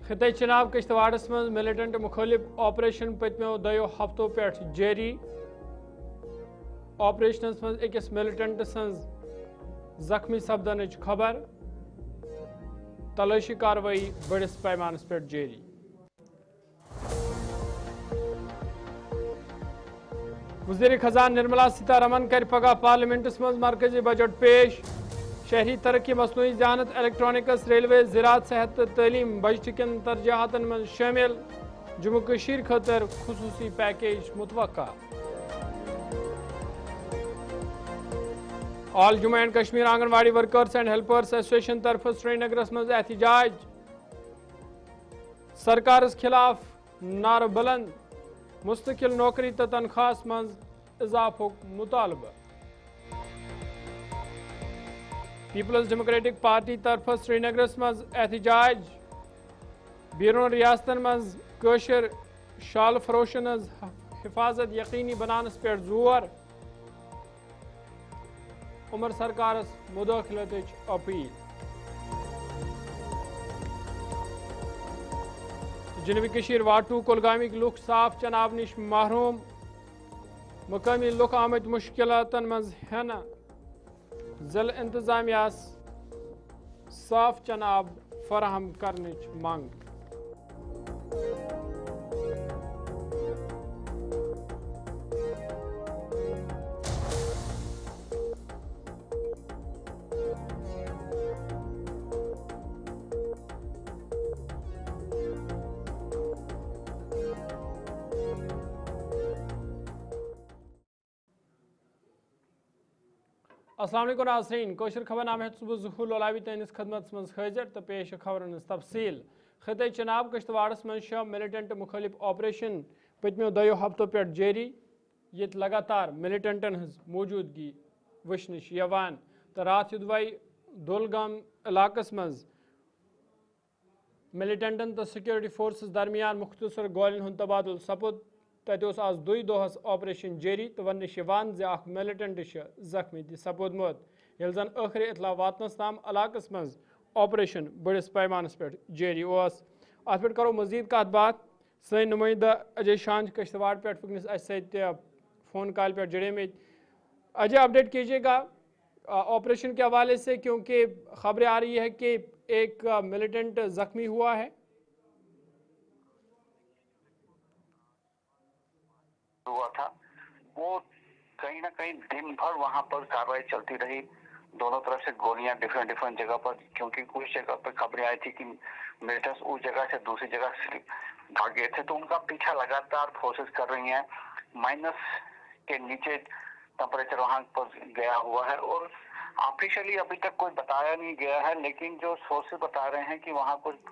خطے چناب کشتواڑس من ملیٹنٹ مخالف آپریشن پتمو 2 ہفتوں پہ جاری آپریشنس من اکس ملیٹنٹ سن زخمی سپدن خبر تلاشی کاروائی بڑس پیمانس پہ جاری وزیر خزانہ نرملا سیتارمن کر پگہ پارلیمنٹس من مرکزی بجٹ پیش شہری ترقی مصنوعی ذہانت الیکٹرانکس ریلوے زراعت صحت تو تعلیم بجٹ کن ترجیحاتن من شامل جموں کشیر خاطر خصوصی پیکیج متوقع آل جموں اینڈ کشمیر آنگن واڑی ورکرز اینڈ ہیلپرز ایسوسیشن طرف سری نگرس من احتجاج سرکارس خلاف نعرہ بلند مستقل نوکری تو تنخواہ من اضافہ مطالبہ پیپلز ڈیموکریٹک پارٹی طرف سری نگرس من احتجاج بیرون ریاستن من کوشر شال فروشن حفاظت یقینی بنانس پہ زور عمر سرکارس مداخلت اپیل جنوبی کشیر واٹو کولگامک لوک صاف چناب نش محروم مقامی لوک آمت مشکلاتن مز ہنا ضلع انتظامیہ صاف چناب فراہم کرنچ منگ السلام علیکم ناظرین کوشر خبر نامہ صبح ظہور لولاوی تینس خدمت من حاضر تو پیش خبرن تفصیل خطے چناب کشتواڑس من ملیٹنٹ مخالف آپریشن پتمو 2 ہفتوں پہ جاری یت لگاتار ملیٹنٹن ہز موجودگی وچھنش یوان تو رات یدوے دولگام علاقس من ملیٹنٹن تو سیکورٹی فورسز درمیان مختصر گولن ہند تبادل سپد تت آز 2 دہس آپریشن جاری تو ونش اخ ملیٹنٹ زخمی تہ سپودمت یل زن آخری اطلاع واتنس تام علاقس من آپریشن بڑس پیمانس پہ جاری ات پہ کرو مزید کت بات سن نمائندہ اجے شان کشتواڑ پہ ونکس اس فون کال پہ جڑے مت اجے اپڈیٹ کیجیے گا آپریشن کے حوالے سے کیونکہ خبریں آ رہی ہے کہ ایک ملیٹنٹ زخمی ہوا ہے ہوا تھا وہ کہیں نہ کہیں دن بھر وہاں پر کاروائی چلتی رہی دونوں طرف سے گولیاں ڈفرینٹ جگہ پر کیونکہ کچھ جگہ پر خبریں آئی تھی کہ ملیٹنٹس اس جگہ سے دوسری جگہ سے بھاگ گئے تھے تو ان کا پیچھا لگاتار فورسز کر رہی ہیں مائنس کے نیچے ٹمپریچر وہاں پر گیا ہوا ہے اور آفیشلی ابھی تک کوئی بتایا نہیں گیا ہے لیکن جو سورسز بتا رہے ہیں کہ وہاں کچھ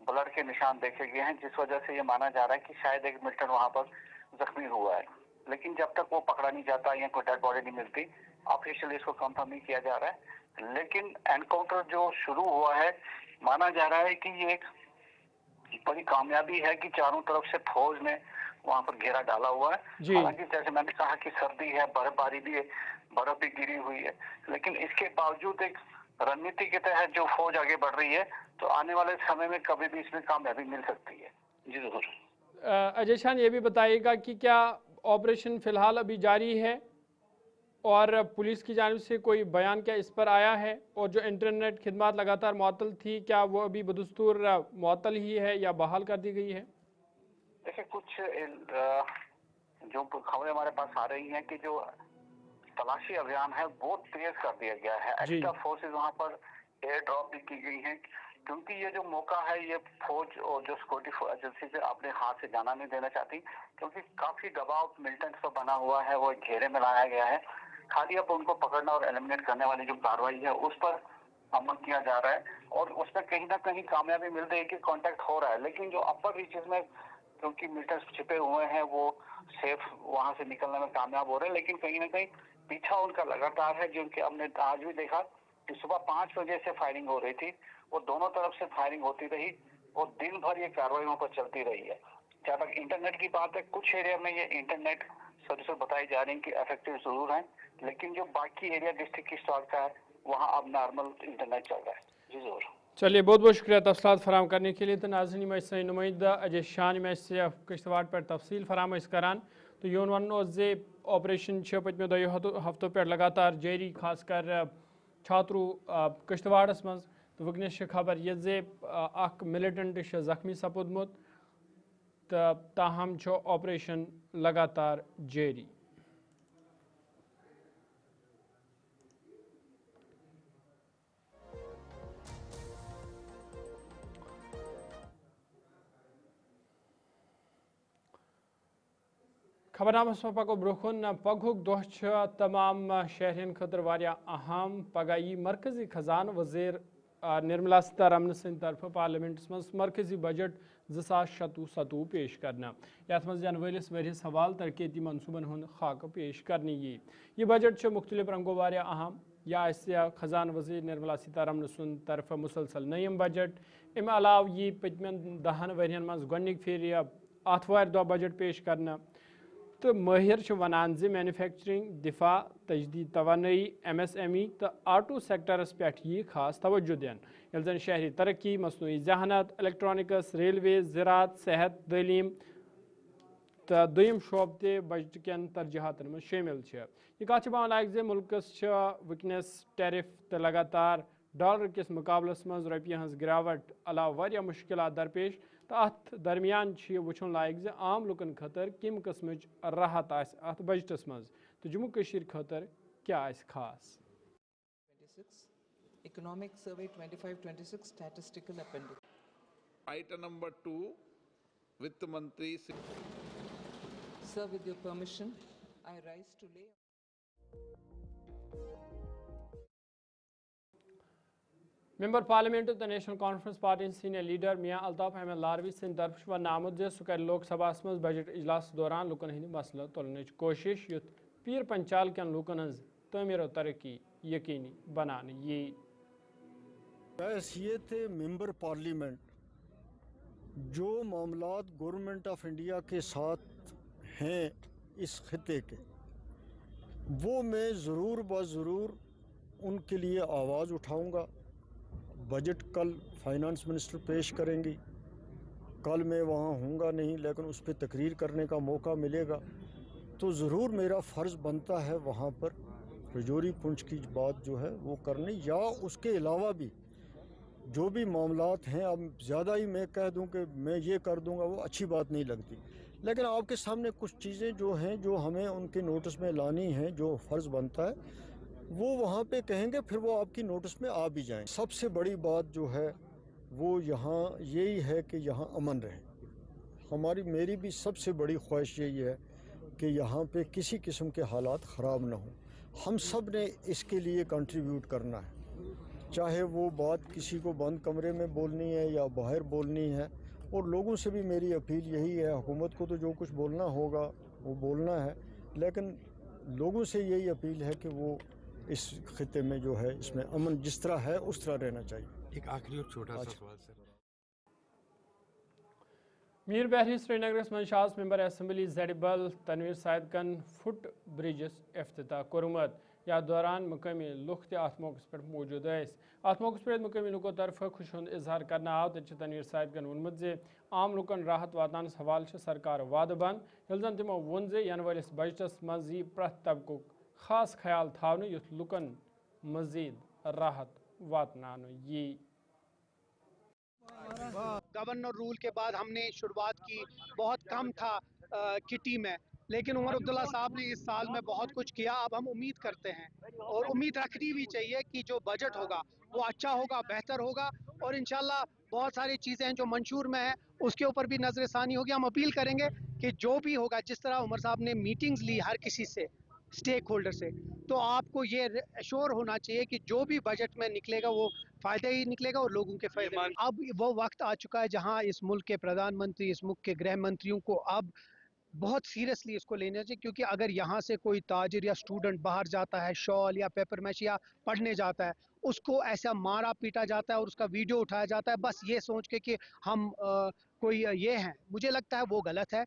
بلڈ کے نشان دیکھے گئے ہیں جس وجہ سے یہ مانا جا رہا ہے کہ شاید ایک ملیٹنٹ وہاں پر زخمی ہوا ہے لیکن جب تک وہ پکڑا نہیں جاتا یا کوئی ڈیڈ باڈی نہیں ملتی آفیشلی اس کو کنفرم نہیں کیا جا رہا ہے لیکن انکاؤنٹر جو شروع ہوا ہے مانا جا رہا ہے کہ یہ ایک بڑی کامیابی ہے کہ چاروں طرف سے فوج نے وہاں پر گھیرا ڈالا ہوا ہے حالانکہ جیسے میں نے کہا کہ سردی ہے برف باری بھی ہے برف بھی گری ہوئی ہے لیکن اس کے باوجود ایک رننیتی کے تحت جو فوج آگے بڑھ رہی ہے تو آنے والے سمے میں کبھی بھی اس میں کامیابی مل سکتی ہے جی ضرور اجے شان یہ بھی بتائیے گا کہ کیا آپریشن فی الحال ابھی جاری ہے اور پولیس کی جانب سے کوئی بیان کیا اس پر آیا ہے اور جو انٹرنیٹ خدمات لگاتار معطل تھی کیا وہ ابھی بدستور معطل ہی ہے یا بحال کر دی گئی ہے؟ دیکھیں کچھ جو خبریں ہمارے پاس آ رہی ہیں کہ جو تلاشی ابھیان ہے وہ تیز کر دیا گیا ہے ایکسٹرا فورسز وہاں پر ایئر ڈراپ بھی کی گئی ہیں کیونکہ یہ جو موقع ہے یہ فوج اور جو سیکورٹی ایجنسی سے اپنے ہاتھ سے جانا نہیں دینا چاہتی کیونکہ کافی دباؤ ملٹنٹس پر بنا ہوا ہے وہ گھیرے میں لایا گیا ہے خالی اب ان کو پکڑنا اور ایلیمنیٹ کرنے والی جو کاروائی ہے اس پر عمل کیا جا رہا ہے اور اس میں کہیں نہ کہیں کامیابی مل رہی ہے کہ کانٹیکٹ ہو رہا ہے لیکن جو اپر ریچز میں کیونکہ میٹرز چھپے ہوئے ہیں وہ سیف وہاں سے نکلنے میں کامیاب ہو رہے ہیں لیکن کہیں نہ کہیں پیچھا ان کا لگاتار ہے جو کہ ہم نے آج بھی دیکھا کہ صبح 5 بجے سے فائرنگ ہو رہی تھی وہ دونوں طرف سے فائرنگ ہوتی رہی اور دن بھر یہ کاروائی وہاں پر چلتی رہی ہے جہاں تک انٹرنیٹ کی بات ہے کچھ ایریا میں یہ انٹرنیٹ سروسز بتائی جا رہی ہیں کہ افیکٹو ضرور ہیں لیکن جو باقی ایریا ڈسٹرکٹ کی اسٹار کا ہے وہاں اب نارمل انٹرنیٹ چل رہا ہے جی ضرور चलिए बहुत बहुत शुक्रिया तफसलात फराम करने के लिए। तो नाज़रीन मैं से नुमाइंदा अजय शान मैं से किश्तवाड़ पर तफसील फराम करान। तो योन वन जे ऑपरेशन पत्मो दो हफ्तों पे लगातार जारी, खासकर छात्रों किश्तवाड़स मज। तो वनस खबर ये जे मिलिटेंट जख्मी सपुदमुत, तो ताहम ऑपरेशन लगातार जारी। खबरनामस में पको ब्रोखुन पगुक दोह तमाम शहरन खतर वारिया अहम। पगह यी मरकजी खजान वजीर निर्मला सीतारमन सद तरफ पार्लियामेंटस मज मरकजी बजट 2026-27 पेश करना। यथ मज इन वलिस वरियस हवाल तरक्याती मनसूबन हुंद खाक पेश करने ये बजट मुख्तलिफ रंगो वारिया अहम। यह खजान वजीर निर्मला सीतारमन सद तरफ मुसलसल नयम बजट। अम अलाव यी पतमन 10 वरियन मज गोनिक फिर आथवार दो बजट पेश करना। तो माहिर वनान जे मैन्युफैक्चरिंग, दिफा, तजदीद तवानई, MSME तो आटो सेक्टरस पे यी खास तवज्जो दिन। यल जन शहरी तरक्की, मसनूई जहानत, इलेक्ट्रॉनिक्स, रेलवे, ज़राअत, सेहत, तलीम तो दुम शोब ते बजट कन तरजीहातन में शामिल। यह कत लायक जे मुल्कस वनस टैरिफ तो लगातार डॉलर किस मुकाबलस मज रुपये हज गिरावट अलावा वारिया मुश्किलात दरपेश। तो अत दरमियान वुचन लायक जे आम लुकन खतर कम किस्म राहत अत बजटस मज। तो जम्मू कशीर खतर क्या खास। 26 Economic Survey 25-26 Statistical Appendix. Item number 2, Vitt Mantri. Sir, with your permission, I rise to lay. Member parliament तो national conference party senior leader Mian Altaf Ahmad लारवी सद तरफ व नामुद जे सह कर लोकसभा मज बजट इजलास दौरान लुकन हंद मसल तुलने कोशिश युत पीर पंचाल कन लुकन हज तमीर तरक्की यकीनी बनाने यी। हैसियत मेंबर पार्लियामेंट जो मामलात गवर्नमेंट ऑफ इंडिया के साथ हैं इस खिते के, वो मैं ज़रूर ब ज़रूर उनके लिए आवाज़ उठाऊंगा। बजट कल फाइनेंस मिनिस्टर पेश करेंगी। कल मैं वहाँ हूँगा नहीं, लेकिन उस पर तकरीर करने का मौका मिलेगा तो ज़रूर मेरा फ़र्ज़ बनता है वहाँ पर रजौरी पुंछ की बात जो है वो करनी। या उसके अलावा भी जो भी मामलात हैं, अब ज़्यादा ही मैं कह दूं कि मैं ये कर दूंगा वो अच्छी बात नहीं लगती। लेकिन आपके सामने कुछ चीज़ें जो हैं जो हमें उनके नोटिस में लानी हैं, जो फ़र्ज़ बनता है वो वहाँ पे कहेंगे, फिर वो आपकी नोटिस में आ भी जाएं। सबसे बड़ी बात जो है वो यहाँ यही है कि यहाँ अमन रहे। मेरी भी सबसे बड़ी ख्वाहिश यही है कि यहाँ पे किसी किस्म के हालात ख़राब ना हों। हम सब ने इसके लिए कंट्रीब्यूट करना है, चाहे वो बात किसी को बंद कमरे में बोलनी है या बाहर बोलनी है। और लोगों से भी मेरी अपील यही है, हुकूमत को तो जो कुछ बोलना होगा वो बोलना है, लेकिन लोगों से यही अपील है कि वो इस खिते में जो है इसमें अमन जिस तरह है उस तरह रहना चाहिए। एक आखिरी और छोटा सा सवाल सर। मीर बहरी श्रीनगर मंशास मेंबर असम्बली जडिबल तनवीर सायद कन फुट ब्रिजस इफ्तिताह कोरमत। या दौरान मुकामी लुख अत मौके पर मौजूद अत मौके पर मुकामी लुको तरफ खुश हुंद इजहार करना आव। तो तनवीर सायद कन वोनमुत जे आम लुकन राहत वातान हवाल सरकार वाद बंद। यल जन तमो वोन जे यन वलिस बजटस मज यी प्रथ तबकुक खास ख्याल थावन युथ लुकन मजीद राहत वातनान यी। गवर्नर रूल के बाद हमने शुरुआत की, बहुत कम था किटी में, लेकिन उमर अब्दुल्ला साहब ने इस साल में बहुत कुछ किया। अब हम उम्मीद करते हैं और उम्मीद रखनी भी चाहिए कि जो बजट होगा वो अच्छा होगा, बेहतर होगा और इंशाल्लाह बहुत सारी चीज़ें हैं जो मंशूर में है उसके ऊपर भी नजरसानी होगी। हम अपील करेंगे कि जो भी होगा, जिस तरह उमर साहब ने मीटिंग्स ली हर किसी से, स्टेक होल्डर से, तो आपको ये एश्योर होना चाहिए कि जो भी बजट में निकलेगा वो फ़ायदा ही निकलेगा और लोगों के फ़ायदे। अब वो वक्त आ चुका है जहां इस मुल्क के प्रधानमंत्री, इस मुल्क के गृह मंत्रियों को अब बहुत सीरियसली इसको लेना चाहिए, क्योंकि अगर यहाँ से कोई ताजिर या स्टूडेंट बाहर जाता है, शॉल या पेपर मैच या पढ़ने जाता है, उसको ऐसा मारा पीटा जाता है और उसका वीडियो उठाया जाता है बस ये सोच के कि हम कोई ये हैं। मुझे लगता है वो गलत है।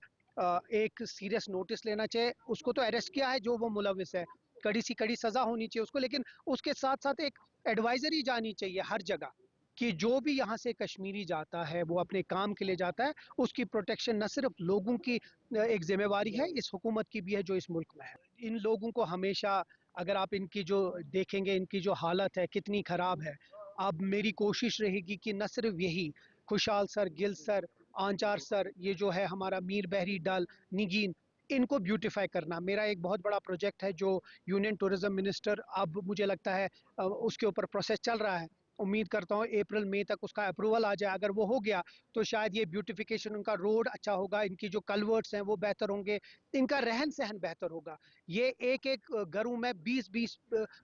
एक सीरियस नोटिस लेना चाहिए। उसको तो अरेस्ट किया है जो वो मुलविस है, कड़ी सी कड़ी सज़ा होनी चाहिए उसको, लेकिन उसके साथ साथ एक एडवाइजरी जानी चाहिए हर जगह کہ جو بھی यहाँ से कश्मीरी जाता है वो अपने काम के लिए जाता है, उसकी प्रोटेक्शन न सिर्फ लोगों की एक जिम्मेवारी है, इस हुकूमत की भी है जो इस मुल्क में है। इन लोगों को हमेशा, अगर आप इनकी जो देखेंगे, इनकी जो हालत है कितनी ख़राब है, अब मेरी कोशिश रहेगी कि न सिर्फ यही खुशहाल सर, गिल सर, आंचार सर, ये जो है हमारा मीर बहरी डल, निगीन, इनको ब्यूटिफाई करना मेरा एक बहुत बड़ा प्रोजेक्ट है जो यूनियन टूरिज्म मिनिस्टर, अब मुझे लगता है उसके ऊपर प्रोसेस चल रहा है। उम्मीद करता हूँ अप्रैल मई तक उसका अप्रूवल आ जाए। अगर वो हो गया तो शायद ये ब्यूटिफिकेशन, उनका रोड अच्छा होगा, इनकी जो कल्वर्ट्स हैं वो बेहतर होंगे, इनका रहन सहन बेहतर होगा। ये एक एक घरों में 20-20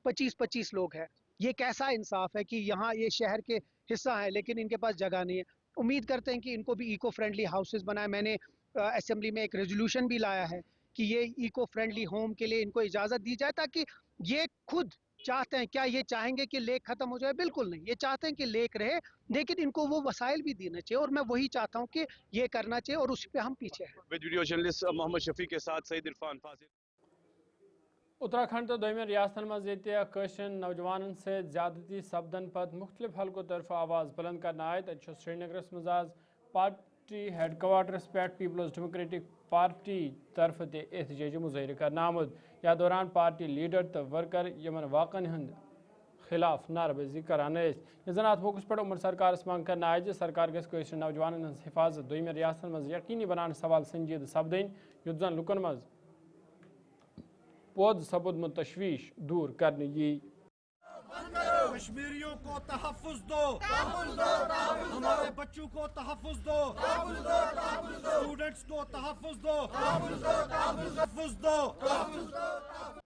25-25 लोग हैं। ये कैसा इंसाफ है कि यहाँ ये शहर के हिस्सा है लेकिन इनके पास जगह नहीं है। उम्मीद करते हैं कि इनको भी इको फ्रेंडली हाउसेस बनाए। मैंने असेंबली में एक रेजोल्यूशन भी लाया है कि ये इको फ्रेंडली होम के लिए इनको इजाज़त दी जाए, ताकि ये खुद चाहते हैं, क्या ये चाहेंगे कि लेक खत्म हो जाए? बिल्कुल नहीं, ये चाहते हैं कि लेक रहे, लेकिन इनको वो वसाइल भी देने चाहिए, और मैं वही चाहता हूँ कि ये करना चाहिए, और उस पे हम पीछे हैं। वीडियो जर्नलिस्ट मोहम्मद शफी के साथ सईद इरफान फासिल। उत्तराखंड तो दोमें रियासतन मज ये नौजवान से ज्यादती सपदन पत मुख्तलिफ हल्कों तरफ आवाज़ बुलंद करना आए। तो श्रीनगर मज आज पार्टी हेडक्वार्टरस पे पीपल्स डेमोक्रेटिक पार्टी तरफ ते एहतजाजी मुजाहिर करना आमुद। या दौरान पार्टी लीडर तो वर्कर यमन वाकन हंद खिलाफ नारबजी करान। जन अत मौके पे उमर सरकार मंग करना आए सरकार गश नौजवान हिफाजत दोमें रियासतन मज यकीनी बनाने सवाल संजीद सपदन, युत जन लुकन मज पौध सबुदमुत तशवीश दूर करने यी। कश्मीरियों को तहफ़्फ़ुज़ दो, हमारे बच्चों को तहफ़्फ़ुज़ दो, स्टूडेंट्स को तहफ़्फ़ुज़ दो, तहफ़्फ़ुज़ दो।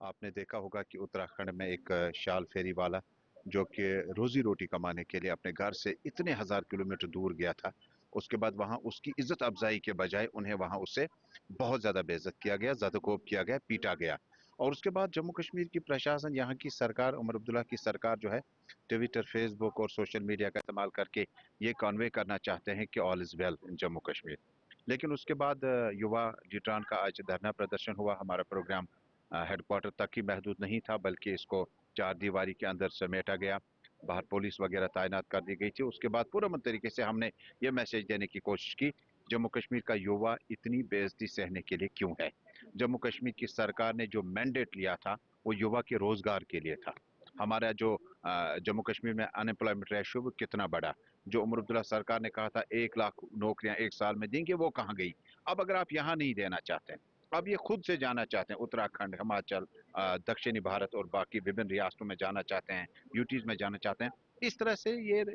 आपने देखा होगा कि उत्तराखंड में एक शाल फेरी वाला जो कि रोजी रोटी कमाने के लिए अपने घर से इतने हज़ार किलोमीटर दूर गया था, उसके बाद वहाँ उसकी इज्जत अफजाई के बजाय उन्हें वहाँ उससे बहुत ज़्यादा बेइज्जत किया गया, ज़दकोब किया गया, पीटा गया। और उसके बाद जम्मू कश्मीर की प्रशासन, यहाँ की सरकार, उमर अब्दुल्ला की सरकार जो है, ट्विटर, फेसबुक और सोशल मीडिया का इस्तेमाल करके ये कन्वे करना चाहते हैं कि all is well in Jammu Kashmir. लेकिन उसके बाद युवा लीडरान का आज धरना प्रदर्शन हुआ। हमारा प्रोग्राम हेडक्वार्टर तक ही महदूद नहीं था, बल्कि इसको चार दीवारी के अंदर समेटा गया, बाहर पुलिस वगैरह तैनात कर दी गई थी। उसके बाद पुरअमन तरीके से हमने ये मैसेज देने की कोशिश की, जम्मू कश्मीर का युवा इतनी बेइज्जती सहने के लिए क्यों है। जम्मू कश्मीर की सरकार ने जो मैंडेट लिया था वो युवा के रोजगार के लिए था। हमारा जो जम्मू कश्मीर में अनएम्प्लॉयमेंट रेशियो वो कितना बढ़ा, जो उमर अब्दुल्ला सरकार ने कहा था 1 लाख नौकरियां एक साल में देंगे, वो कहाँ गई। अब अगर आप यहाँ नहीं देना चाहते, अब ये खुद से जाना चाहते हैं, उत्तराखंड, हिमाचल, दक्षिणी भारत और बाकी विभिन्न रियासतों में जाना चाहते हैं, यूटीज में जाना चाहते हैं, इस तरह से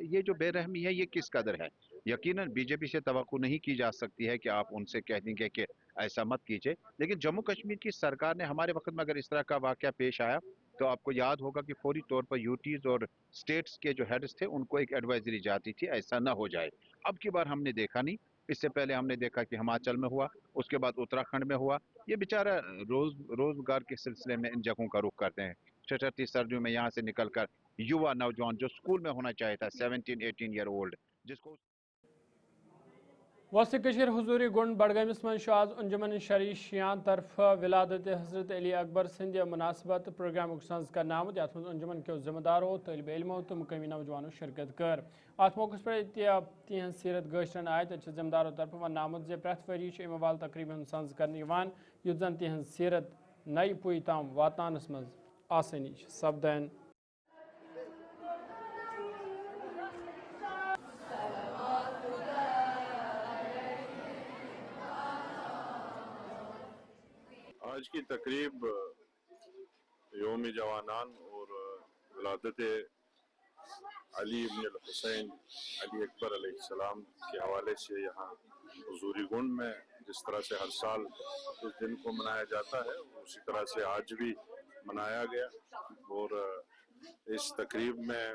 ये जो बेरहमी है ये किस कदर है। यकीनन बीजेपी से तवक्को नहीं की जा सकती है कि आप उनसे कह देंगे कि ऐसा मत कीजिए, लेकिन जम्मू कश्मीर की सरकार ने हमारे वक्त में अगर इस तरह का वाकया पेश आया तो आपको याद होगा कि फौरी तौर पर यूटीज और स्टेट्स के जो हेड्स थे उनको एक एडवाइजरी जाती थी ऐसा ना हो जाए। अब की बार हमने देखा नहीं, इससे पहले हमने देखा कि हिमाचल में हुआ, उसके बाद उत्तराखंड में हुआ। ये बेचारा रोजगार के सिलसिले में इन जगहों का रुख करते हैं। ठठरती सर्दियों में यहाँ से निकलकर युवा नौजवान जो स्कूल में होना चाहिए था 17-18 ईयर ओल्ड, जिसको वस्त कशीर हुजूरी गुंड बड़गमिस मज आज अंजुमन शरीशियान तरफ विलादत हजरत अली अकबर सिंध मुनासबत प्रोग्राम सज कर आमुद। अत अंजुमन के ज़िम्मेदारों, तलब इलमों तो मुकामी नौजवानों शिरकत कर। अत मौके पर तिहज सीरत गश्तन आए। तो ज़िम्मेदारों तरफ वन आमुद जे प्रत वरी अमवाल तकरीबन सज कर युत जन तिहज सीरत नई पुई ताम वातानस मज आसानी सपदन। आज की तकरीब योम जवानान और विलादत अली इब्न हुसैन अली अकबर अलैहिस्सलाम के हवाले से यहाँ हुजूरी गुंड में जिस तरह से हर साल इस दिन को मनाया जाता है उसी तरह से आज भी मनाया गया। और इस तकरीब में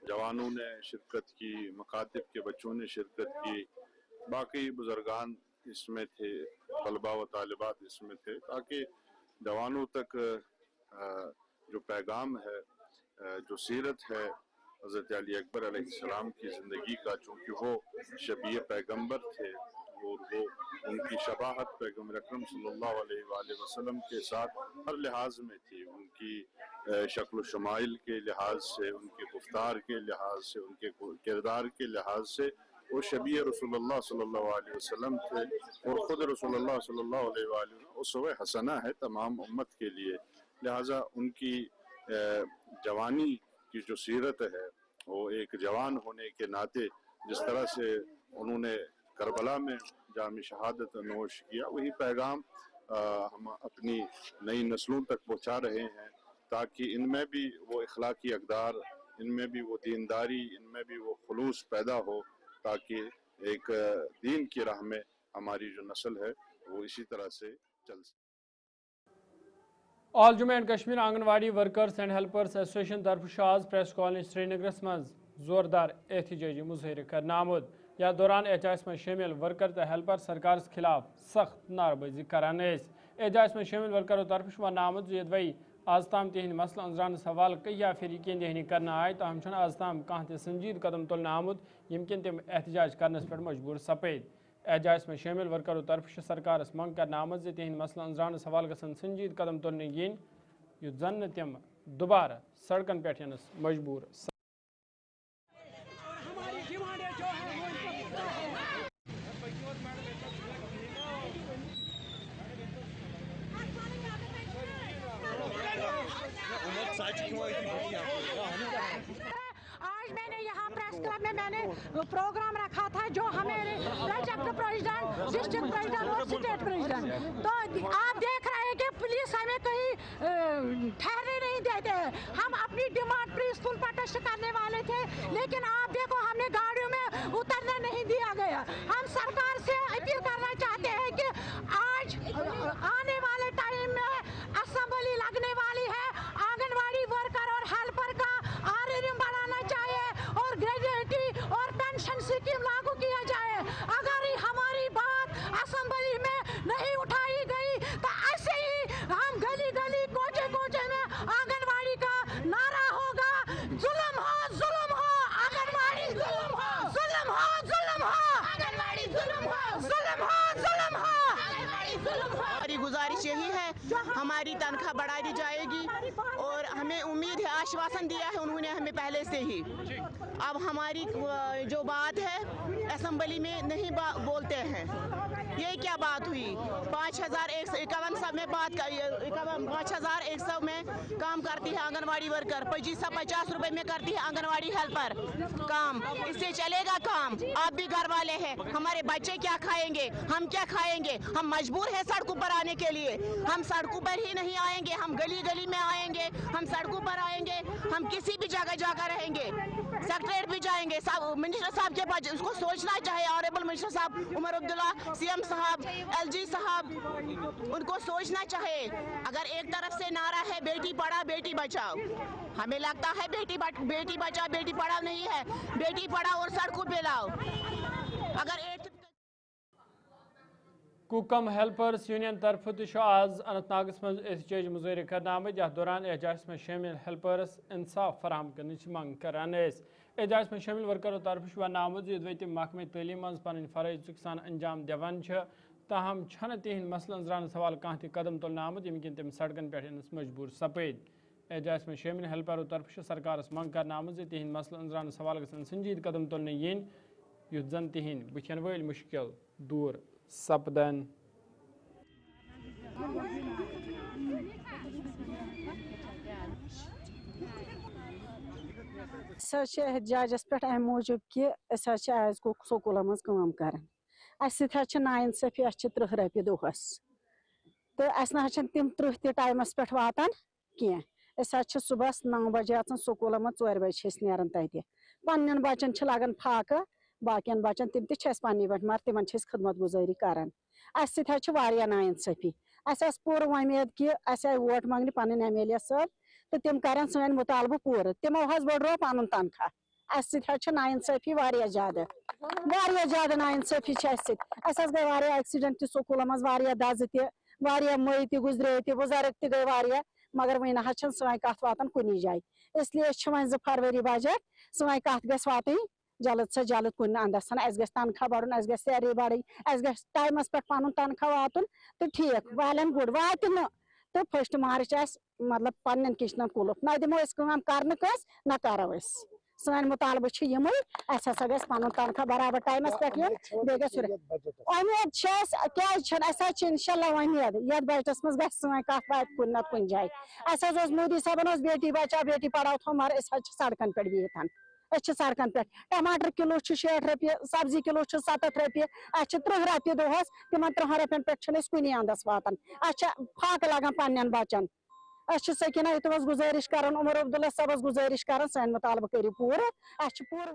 जवानों ने शिरकत की, मकातिब के बच्चों ने शिरकत की, बाकी बुजुर्गान इसमें थे, तलबा व तालिबात इसमें थे, ताकि जवानों तक जो पैगाम है, जो सीरत है हज़रत अली अकबर अलैहिस्सलाम की ज़िंदगी का, चूँकि वो शबीह पैगंबर थे और वो उनकी शबाहत पैगंबर अकरम सल्लल्लाहु अलैहि वसल्लम के साथ हर लिहाज में थी, उनकी शक्ल शमाइल के लिहाज से, उनकी गुफ्तार के लिहाज से, उनके किरदार के लिहाज से वो शबीह रसूलुल्लाह सल्लल्लाहु अलैहि वसल्लम थे और ख़ुद रसूलुल्लाह सल्लल्लाहु अलैहि वसल्लम उसवे हसना है तमाम उम्मत के लिए। लिहाजा उनकी जवानी की जो सीरत है, वो एक जवान होने के नाते जिस तरह से उन्होंने करबला में जाम शहादत नोश किया, वही पैगाम हम अपनी नई नस्लों तक पहुँचा रहे हैं, ताकि इनमें भी वो इखलाकी अक़दार, इनमें भी वो दीनदारी, इनमें भी वो खुलूस पैदा हो, ताकि एक दीन की राह में हमारी जो नस्ल है वो इसी तरह से चल सके। All Jammu and Kashmir anganwadi workers and helpers association तरफ आज प्रेस कॉलोनी श्रीनगरस मज जोरदार एहतजाजी मुजाहरे करना आमुद। या दौरान एहतजाज में शामिल वर्कर तो हेल्पर सरकार के खिलाफ सख्त नारबाजी करान। एहतजाज में शामिल वर्करों तरफ वन आमुद वही आज तम तिहद मसल अंजरान सवाल कहिया फिर दहनी करना आए, तहम आज तम कह संजीद कदम तुलना आमुद यमकिन तम एहतजाज करने पर मजबूर सपेद। एहतजाज में शामिल वर्करों तरफ सरकार मंग करना आमद तिहद मसल अंजरान सवाल गसन संजीद कदम तुलने yin युथ जन तम दोबारा सड़कन पे मजबूर। आज मैंने यहाँ प्रेस क्लब में मैंने प्रोग्राम रखा था, जो हमें प्रोजेक्ट प्रेसिडेंट, डिस्ट्रिक्ट प्रेसिडेंट और स्टेट प्रेसिडेंट, तो आप देख रहे हैं कि पुलिस हमें कहीं ठहरने नहीं देते हैं। हम अपनी डिमांड पीसफुल प्रोटेस्ट करने वाले थे, लेकिन आप देखो हमें गाड़ियों में उतरने नहीं दिया गया। हम सरकार से अपील करना चाहते हैं कि आज आने वाले टाइम में असेंबली लगने वाली है, आंगनवाड़ी वर्कर और हेल्पर का आरएम बढ़ाना चाहिए और ग्रेजुएटी और पेंशन स्कीम लागू किया जाए। अगर हमारी बात असेंबली में नहीं उठाई गई तो ऐसे ही हम गली गली कोचे कोचे में आंगनवाड़ी का नारा होगा, जुल्म हो आंगनवाड़ी, जुल्म हो आंगनवाड़ी, जुल्म हो आंगनवाड़ी, जुल्म हो। हमारी गुजारिश यही है, हमारी तनख्वाह बढ़ा दी जाएगी और हमें उम्मीद है, आश्वासन दिया है उन्होंने हमें पहले से ही। अब हमारी जो बात है असेंबली में नहीं बोलते हैं, ये क्या बात हुई? 5151 में बात 5100 में काम करती है आंगनवाड़ी वर्कर, 2550 रुपए में करती है आंगनवाड़ी हेल्पर काम। इससे चलेगा काम? आप भी घर वाले हैं, हमारे बच्चे क्या खाएंगे, हम क्या खाएंगे? हम मजबूर हैं सड़कों पर आने के लिए। हम सड़कों पर ही नहीं आएंगे, हम गली गली में आएंगे, हम सड़कों पर आएंगे, हम किसी भी जगह जाकर रहेंगे, सेक्रेटरीट भी जाएंगे। सब मिनिस्टर साहब के पास उसको सोचना चाहिए, ऑनरेबल मिनिस्टर साहब उमर अब्दुल्ला, सीएम साहब, एलजी साहब, उनको सोचना चाहिए। अगर एक तरफ से नारा है बेटी पढ़ाओ बेटी बचाओ, हमें लगता है बेटी बचाओ बेटी पढ़ाओ नहीं है, बेटी पढ़ाओ और सड़कों पे लाओ। अगर कुकम हेल्पर्स यूनियन तरफ आज अनंतनागस मज एहतजाज मुजाहरे करना आमद। यथ दौरान एहतजाज में शामिल हेल्पर्स इंसाफ फराहम करने मंग करान। एहतजाज में शामिल वर्करों तरफ वन आमद तम महकमे तलीम मज पन फरज सान अंजाम दिवान, ताहम तिहद मसल अंजरान सवाल कह कदम तुलना आमद यमकिन तम सड़कन पे मजबूर सपेद। एहतजाज में शामिल हेल्परों तरफ सरकार मंग करना आमद तिहद मसल अंजरान सवाल गसन संजीद कदम तुलने yin युथ जन तिहद बुथन वल मुश्किल दूर सपदन। एहतजाजस पे अम मूजूब कि आज गो स्कूल मज काम कर नाइंसाफी 30 रपे दोहस, तो तम 30 ते टाइमस पे वातान कह। सुबह 9 बजे स्कूल मज 4 बजे नान तत पन्न बचन लगन फाका, बाकियन बचन तम तन्नी पे मगर तिमन खदमत गुजारी करान। नाइंसाफी पूर उम्मीद कि आए वोट मांगने पन MLA साहब, तो तम कर सन मुतालबह पूरा, तमो बढ़ो पन तनख्वाह। नाइंसाफी ज्यादा नाइंसाफी गई एक्सीडेंट स्कूल मज दज तय मई त गुजरे बुजुर्ग त गई, मगर वह ना सन कत वातान कुनी जाए। इसलिए 2 फरवरी बजट सन कत ग जल्द से जल्द कुन अंदस तनख्वाह बढ़, सैलरी बढ़, टाइमस पे पन तनख्वाह वातन, तो ठीक वेल एंड गुड वात तो 1 मार्च मतलब पन्न किचन कुलुफ ना दिमो कर ना करो सान मुतालबा यम हसा गो पन तनख्वाह बराबर टाइमस पे उम्मीद क्या इंशाल्लाह उम्मीद ये बजटस मज ग कत वात कुन नत कुन जाए मोदी साहबन बेटी बचाओ बेटी पढ़ाओ थो मगर सड़कन पे बिहन सड़कन पे टमाटर किलो 60 रुपये सब्जी किलो 70 रुपये 30 रुपये दोहस तिमन 3 रुपयन पे कुन अंदस वातान फाक लगान पन्न बचन सकीना युतमस गुजारिश कर उमर अब्दुल्ला साहबस गुजारिश कर सान मुतालबा करू पूरा पूर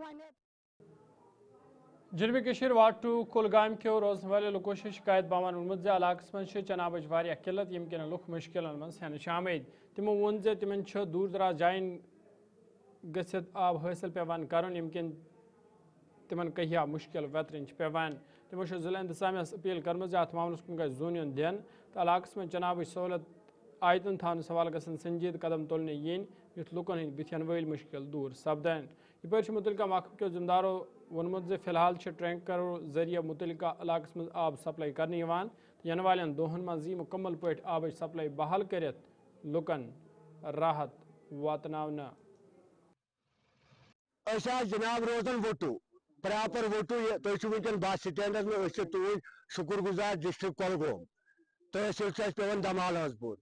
जनूबी कशीर वार्ड 2 कुलगाम के रोजन वाले लुको शिकायत बावन वोनमुत इलाकस मज चनाबच वारिया किल्लत यम किन लुक मुश्किलन मज हेन शामिद तिमो वोन जे तिमन दूर दराज जायन गसित आब हासिल पेवान करन यम किन तिमन कहिया मुश्किल वतरन पेवान तिमो जिला इंतजामिया अपील करमज अत मामलस कुन गज जोन दिन तो इलाकस मज चनाबच सहूलत आयतन थान सवाल गसन संजीद कदम तुलने यन युथ लुकन हंद बिथन वल मुश्किल दूर सपदन यपर मुतलका महकम के जिम्मेदारों वोनमुत जे फिलहाल टैंकरों जरिए मुतलका इलाकस मज आब सप्लाई करने इन वालन दोहन मज मुकम्मल पे आब सप्लाई बहाल कर लुकन राहत वातनावना जनाब रोजन वोटू प्रॉपर वोटू तुम वनकन बस स्टैंडस में तुज शुक्रगुजार डिस्ट्रिक्ट कुलगाम तहसील पे दमाल हजपुर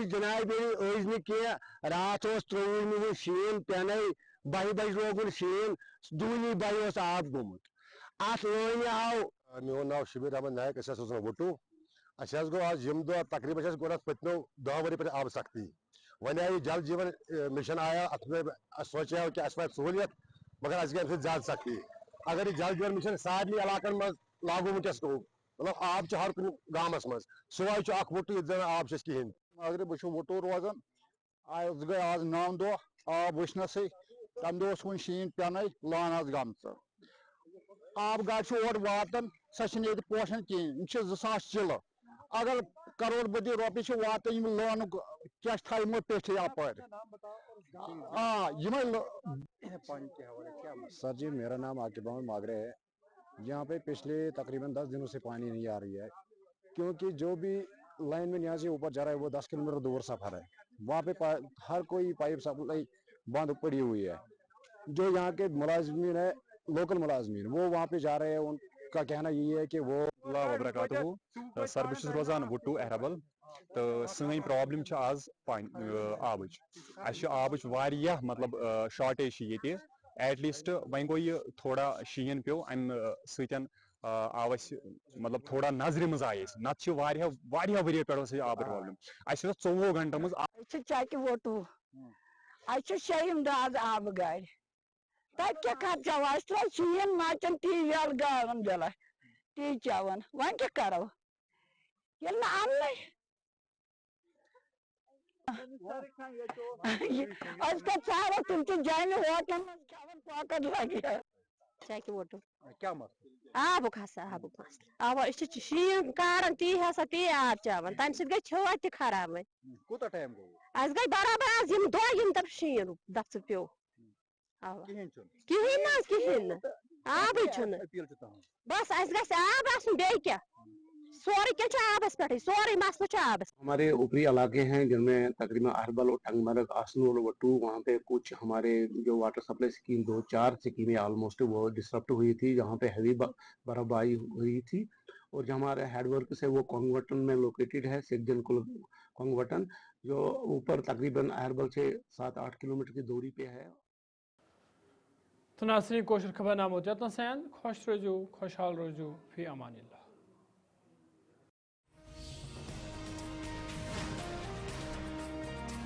जनाब अज कह रात 23 शीन पेन 12 बज लोगुन शीन 2 बज आब गोमुत अत लाइन आव मोन नाव शबीर अहमद नायक रोजन वोटू गो आज यम दह तकरीबन गो पत्मो 10 वरी पे आब सख्ती वन आई जल जीवन मिशन आया अत सोचा कि अस सहूलियत मगर अस गई ज्यादा सख्ती अगर यह जल जीवन मिशन सारे इलाकन मज लागू वनकस मतलब आब हर कुन गामस मज सोए वोटू ये आब कहें अगर बह वोटू रोजान गई आज 9 दह आब वचनस तम दह वन शीन पेन लान गम आब गाड़ और वातन सो पोषण कहें 2000 चिल अगर करोड़ बदी रुपये वातन लान क्या थो पेठ अप सर जी मेरा नाम आकिब अहमद मागरे है। यहाँ पे पिछले तकरीबन 10 दिनों से पानी नहीं आ रही है क्योंकि जो भी लाइन में यहाँ से ऊपर जा रहा है वो 10 किलोमीटर दूर सफर है। वहाँ पे हर कोई पाइप सप्लाई बंद पड़ी हुई है। जो यहाँ के मुलाजमीन है लोकल मुलाजमीन वो वहाँ पे जा रहे हैं। उनका कहना यही है कि वो वबरकातुहू सर बस रोजान वोटू अहरबल तो सही प्रॉब्लम आज आबच आबच वारिया मतलब शॉर्टेज ये एटलीस्ट वह गो यह थोड़ा शीन पे अम सतन आव मतलब थोड़ा नजर मज आये नत वरियो पे आब प्रॉब्लम 24 घंटों मज चक वोटू शेम दाद आब गाड़ तब क्या खर्चा शीन माचन टी वेल गावन दिला टी चवन वन क्या करो ये अन्न तुम जान होटल पॉकेट लगे चक वोटू क्या आब आब शीन कार ती हसा ती आब चवन तम सह छो खराब कूत टाइम गो गई बराबर आज यम दह तब शीन दफ पे कहें आब बस आब बे क्या सोरे क्या आबस पे सोरे मसल आबस। हमारे ऊपरी इलाके हैं जिनमें तकरीबन अहरबल और टंगमरग आसनूर वटू वहाँ पे कुछ हमारे जो वाटर सप्लाई स्कीम 2-4 स्कीमें ऑलमोस्ट वो डिस्टर्ब हुई थी जहाँ पे हैवी बर्फबारी हुई थी। और जो हमारे हेडवर्क है वो कोंगवटन में लोकेटेड है सिकजन कोंगवटन जो ऊपर तकरीबन अहरबल से 7-8 किलोमीटर की दूरी पे है। तो नाज़रीन कोशिश खबर नाम होता है खुश रोजू खुशहाल रोजू फी अमानिल्लाह।